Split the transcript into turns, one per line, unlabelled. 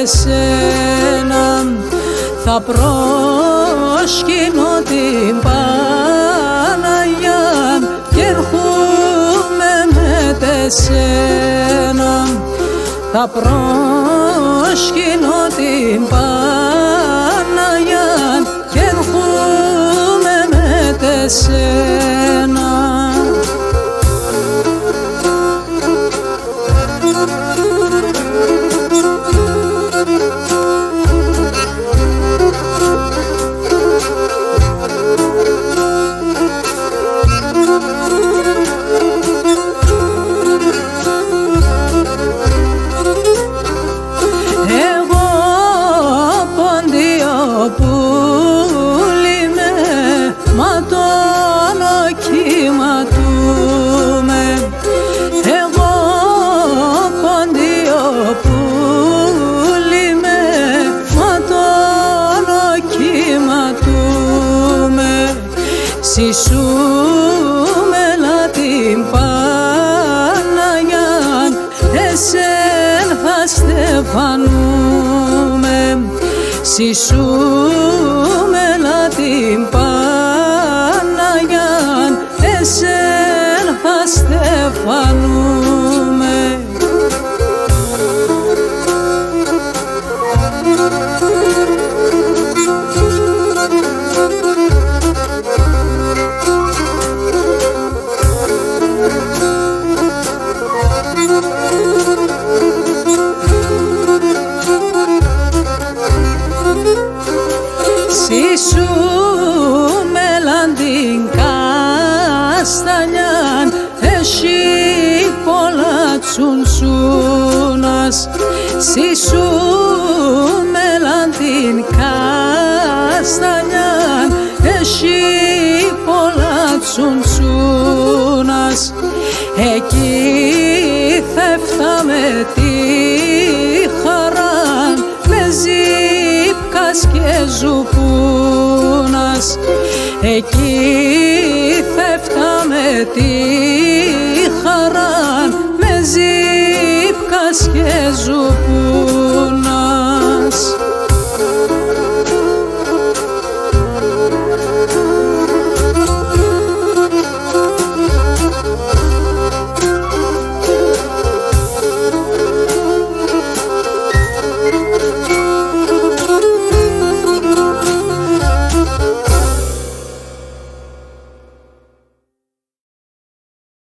τεσένα, θα προσκυνώ την Παναγιά κι έρχομαι με τεσένα, θα προσκυνώ την Παναγιά κι έρχομαι με τεσένα. Συσούμελα την Παναγιά, εσέν θα στεφανούμε. Συσούμελα την Παναγιά, εσέν θα στεφανούμε. Συσούμελαν την καστανιάν, έχει πολλά τσουντσούνας. Συσούμελαν την καστανιάν, έχει πολλά τσουντσούνας. Εκεί θεύταμε τη χαρά με ζύπκας και ζουπούνας. Εκεί θεύταμε τη χαρά